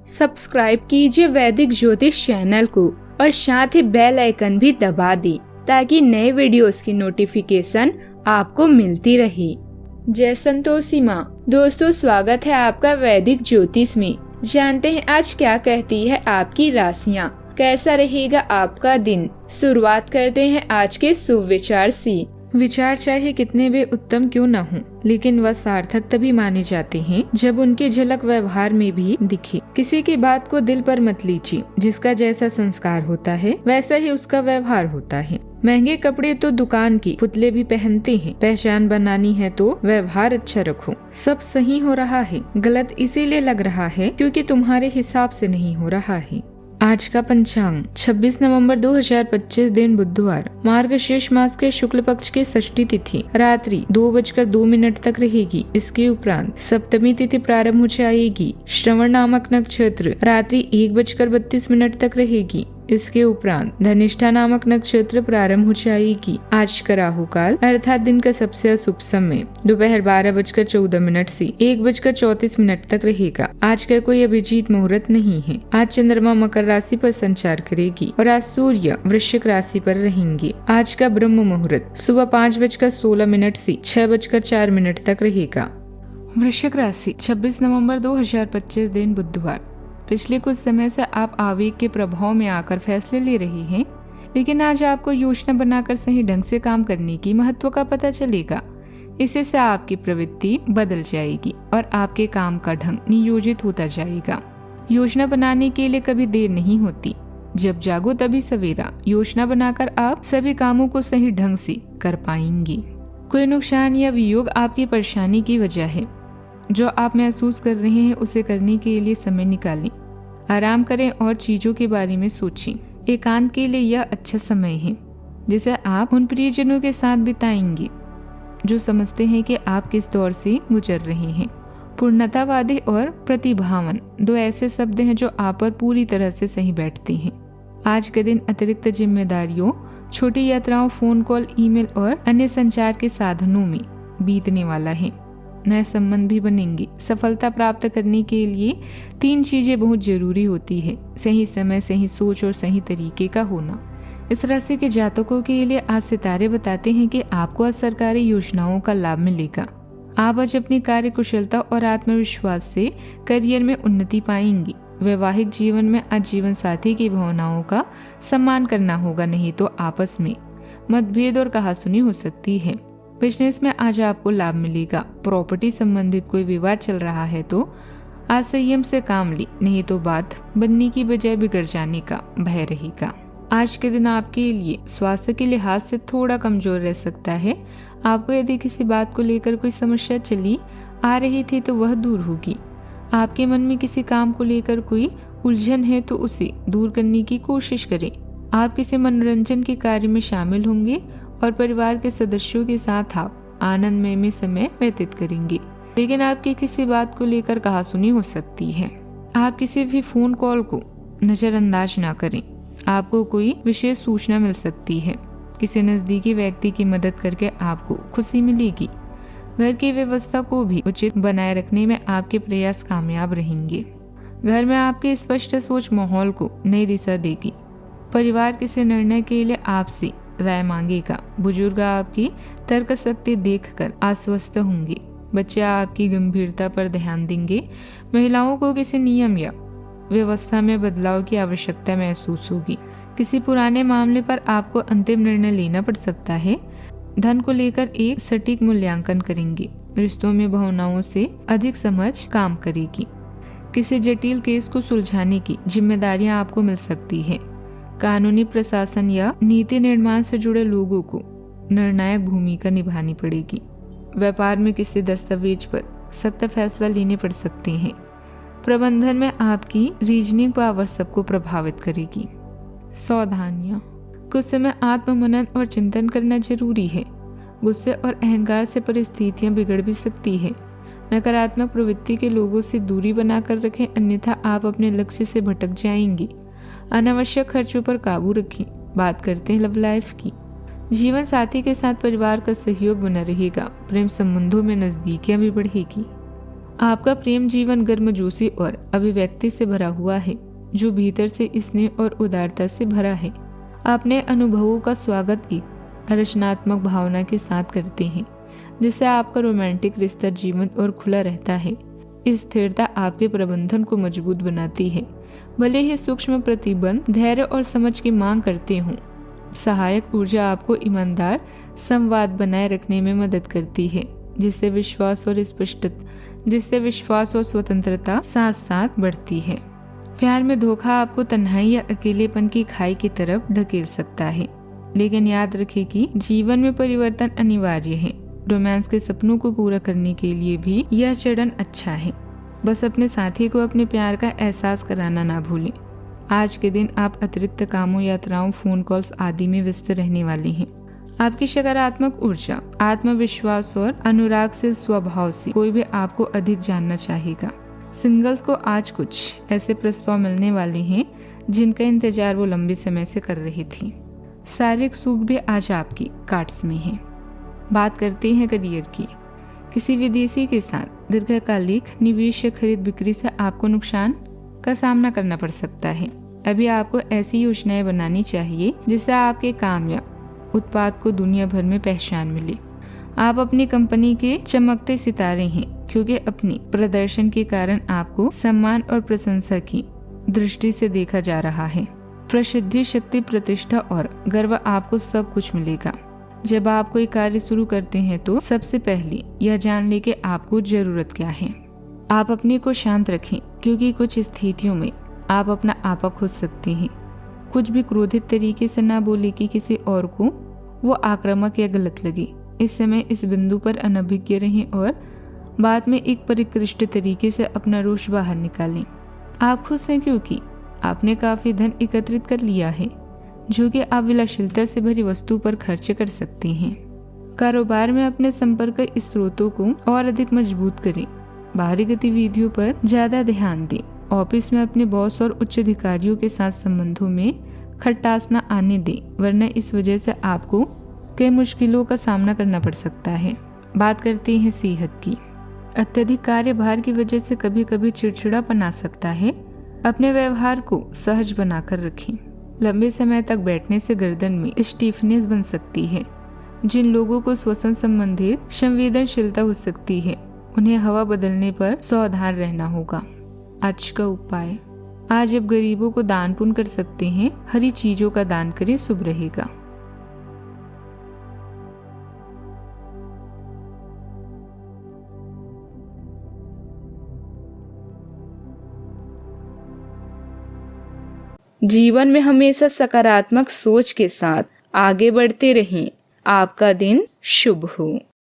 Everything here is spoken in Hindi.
सब्सक्राइब कीजिए वैदिक ज्योतिष चैनल को और साथ ही बेल आइकन भी दबा दी ताकि नए वीडियोस की नोटिफिकेशन आपको मिलती रहे। जय संतोषी माँ। दोस्तों, स्वागत है आपका वैदिक ज्योतिष में। जानते हैं आज क्या कहती है आपकी राशियाँ, कैसा रहेगा आपका दिन। शुरुआत करते हैं आज के शुभ विचार से। विचार चाहे कितने भी उत्तम क्यों न हों, लेकिन वह सार्थक तभी माने जाते हैं जब उनकी झलक व्यवहार में भी दिखे। किसी की बात को दिल पर मत लीजिए। जिसका जैसा संस्कार होता है वैसा ही उसका व्यवहार होता है। महंगे कपड़े तो दुकान की पुतले भी पहनते हैं। पहचान बनानी है तो व्यवहार अच्छा रखो। सब सही हो रहा है, गलत इसीलिए लग रहा है क्योंकि तुम्हारे हिसाब से नहीं हो रहा है। आज का पंचांग 26 नवंबर 2025 दिन बुधवार, मार्गशीर्ष मास के शुक्ल पक्ष की षष्ठी तिथि रात्रि 2:02 तक रहेगी। इसके उपरांत सप्तमी तिथि प्रारंभ हो जाएगी। श्रवण नामक नक्षत्र रात्रि 1:32 तक रहेगी। इसके उपरांत धनिष्ठा नामक नक्षत्र प्रारंभ हो जाएगी। आज का राहु काल अर्थात दिन का सबसे अशुभ समय दोपहर 12:14 से 1:34 तक रहेगा। आज का कोई अभिजीत मुहूर्त नहीं है। आज चंद्रमा मकर राशि पर संचार करेगी और आज सूर्य वृश्चिक राशि पर रहेंगे। आज का ब्रह्म मुहूर्त सुबह 5:16 से 6:04 तक रहेगा। वृश्चिक राशि 26 नवंबर 2025 दिन बुधवार। पिछले कुछ समय से आप आवेग के प्रभाव में आकर फैसले ले रहे हैं, लेकिन आज आपको योजना बनाकर सही ढंग से काम करने की महत्व का पता चलेगा। इससे से आपकी प्रवृत्ति बदल जाएगी और आपके काम का ढंग नियोजित होता जाएगा। योजना बनाने के लिए कभी देर नहीं होती। जब जागो तभी सवेरा। योजना बनाकर आप सभी कामों को सही ढंग से कर पाएंगे। कोई नुकसान या वियोग आपकी परेशानी की वजह है। जो आप महसूस कर रहे हैं उसे करने के लिए समय निकालें। आराम करें और चीजों के बारे में सोचें। एकांत के लिए यह अच्छा समय है जिसे आप उन प्रियजनों के साथ बिताएंगे जो समझते हैं कि आप किस दौर से गुजर रहे हैं। पूर्णतावादी और प्रतिभावन दो ऐसे शब्द हैं जो आप पर पूरी तरह से सही बैठते हैं। आज के दिन अतिरिक्त जिम्मेदारियों, छोटी यात्राओं, फोन कॉल, ईमेल और अन्य संचार के साधनों में बीतने वाला है। नए संबंध भी बनेंगे। सफलता प्राप्त करने के लिए 3 चीजें बहुत जरूरी होती है: सही समय, सही सोच और सही तरीके का होना। इस राशि के जातकों के लिए आज सितारे बताते हैं कि आपको आज सरकारी योजनाओं का लाभ मिलेगा। आप आज अपनी कार्य कुशलता और आत्मविश्वास से करियर में उन्नति पाएंगी। वैवाहिक जीवन में आज जीवन साथी की भावनाओं का सम्मान करना होगा, नहीं तो आपस में मतभेद और कहासुनी हो सकती है। बिजनेस में आज आपको लाभ मिलेगा। प्रॉपर्टी संबंधित कोई विवाद चल रहा है तो आज संयम से काम ली, नहीं तो बात बनने की बजाय बिगड़ जाने का भय रहेगा। आज के दिन आपके लिए स्वास्थ्य के लिहाज से थोड़ा कमजोर रह सकता है। आपको यदि किसी बात को लेकर कोई समस्या चली आ रही थी तो वह दूर होगी। आपके मन में किसी काम को लेकर कोई उलझन है तो उसे दूर करने की कोशिश करें। आप किसी मनोरंजन के कार्य में शामिल होंगे और परिवार के सदस्यों के साथ आप आनंदमय में समय व्यतीत करेंगे, लेकिन आपकी किसी बात को लेकर कहासुनी हो सकती है। आप किसी भी फोन कॉल को नजरअंदाज ना करें। आपको कोई विशेष सूचना मिल सकती है। किसी नजदीकी व्यक्ति की मदद करके आपको खुशी मिलेगी। घर की व्यवस्था को भी उचित बनाए रखने में आपके प्रयास कामयाब रहेंगे। घर में आपकी स्पष्ट सोच माहौल को नई दिशा देगी। परिवार किसी निर्णय के लिए आपसे राय मांगेगा। बुजुर्ग आपकी तर्क शक्ति देखकर आश्वस्त होंगे। बच्चे आपकी गंभीरता पर ध्यान देंगे। महिलाओं को किसी नियम या व्यवस्था में बदलाव की आवश्यकता महसूस होगी। किसी पुराने मामले पर आपको अंतिम निर्णय लेना पड़ सकता है। धन को लेकर एक सटीक मूल्यांकन करेंगे। रिश्तों में भावनाओं से अधिक समझ काम करेगी। किसी जटिल केस को सुलझाने की जिम्मेदारियां आपको मिल सकती है। कानूनी प्रशासन या नीति निर्माण से जुड़े लोगों को निर्णायक भूमिका निभानी पड़ेगी। व्यापार में किसी दस्तावेज पर सख्त फैसला लेने पड़ सकते हैं। प्रबंधन में आपकी रीजनिंग पावर सबको प्रभावित करेगी। सावधानियां, कुछ समय आत्ममनन और चिंतन करना जरूरी है। गुस्से और अहंकार से परिस्थितियां बिगड़ भी सकती है। नकारात्मक प्रवृत्ति के लोगों से दूरी बनाकर रखें, अन्यथा आप अपने लक्ष्य से भटक जाएंगी। अनावश्यक खर्चों पर काबू रखें। बात करते हैं लव लाइफ की। जीवन साथी के साथ परिवार का सहयोग बना रहेगा। प्रेम संबंधों में नजदीकियां भी बढ़ेगी। आपका प्रेम जीवन गर्मजोशी और अभिव्यक्ति से भरा हुआ है, जो भीतर से स्नेह और उदारता से भरा है। अपने अनुभवों का स्वागत एक रचनात्मक भावना के साथ करते हैं, जिससे आपका रोमांटिक रिश्ता जीवंत और खुला रहता है। इस स्थिरता आपके प्रबंधन को मजबूत बनाती है, भले ही सूक्ष्म प्रतिबंध धैर्य और समझ की मांग करते हों। सहायक ऊर्जा आपको ईमानदार संवाद बनाए रखने में मदद करती है, जिससे विश्वास और स्वतंत्रता साथ साथ बढ़ती है। प्यार में धोखा आपको तन्हाई या अकेलेपन की खाई की तरफ ढकेल सकता है, लेकिन याद रखें कि जीवन में परिवर्तन अनिवार्य है। रोमांस के सपनों को पूरा करने के लिए भी यह चरण अच्छा है। बस अपने साथी को अपने प्यार का एहसास कराना ना भूलें। आज के दिन आप अतिरिक्त कामों, यात्राओं, फोन कॉल्स आदि में व्यस्त रहने वाले हैं। आपकी सकारात्मक ऊर्जा, आत्मविश्वास और अनुरागशील स्वभाव से कोई भी आपको अधिक जानना चाहेगा। सिंगल्स को आज कुछ ऐसे प्रस्ताव मिलने वाले हैं जिनका इंतजार वो लंबे समय से कर रही थी। शारीरिक सुख भी आज आपकी कार्ड्स में है। बात करते हैं करियर की। किसी विदेशी के साथ दीर्घकालिक निवेश या खरीद बिक्री से आपको नुकसान का सामना करना पड़ सकता है। अभी आपको ऐसी योजनाएं बनानी चाहिए जिससे आपके काम या उत्पाद को दुनिया भर में पहचान मिले। आप अपनी कंपनी के चमकते सितारे हैं, क्योंकि अपनी प्रदर्शन के कारण आपको सम्मान और प्रशंसा की दृष्टि से देखा जा रहा है। प्रसिद्धि, शक्ति, प्रतिष्ठा और गर्व आपको सब कुछ मिलेगा। जब आप कोई कार्य शुरू करते हैं तो सबसे पहले यह जान ले कि आपको जरूरत क्या है। आप अपने को शांत रखें, क्योंकि कुछ स्थितियों में आप अपना आपा खो सकते हैं। कुछ भी क्रोधित तरीके से ना बोले कि किसी और को वो आक्रामक या गलत लगे। इस समय इस बिंदु पर अनभिज्ञ रहें और बाद में एक परिष्कृत तरीके से अपना रोष बाहर निकालें। आप खुश हैं क्योंकि आपने काफी धन एकत्रित कर लिया है, जो कि आप विलासिता से भरी वस्तु पर खर्च कर सकते हैं। कारोबार में अपने संपर्क स्रोतों को और अधिक मजबूत करें। बाहरी गतिविधियों पर ज्यादा ध्यान दें। ऑफिस में अपने बॉस और उच्च अधिकारियों के साथ संबंधों में खटास न आने दें, वरना इस वजह से आपको कई मुश्किलों का सामना करना पड़ सकता है। बात करते हैं सेहत की। अत्यधिक कार्यभार की वजह से कभी कभी चिड़चिड़ापन आ सकता है। अपने व्यवहार को सहज बनाकर रखें। लंबे समय तक बैठने से गर्दन में स्टीफनेस बन सकती है। जिन लोगों को श्वसन संबंधित संवेदनशीलता हो सकती है, उन्हें हवा बदलने पर सावधान रहना होगा। आज का उपाय, आज आप गरीबों को दान पुण्य कर सकते हैं। हरी चीजों का दान करें, शुभ रहेगा। जीवन में हमेशा सकारात्मक सोच के साथ आगे बढ़ते रहें। आपका दिन शुभ हो।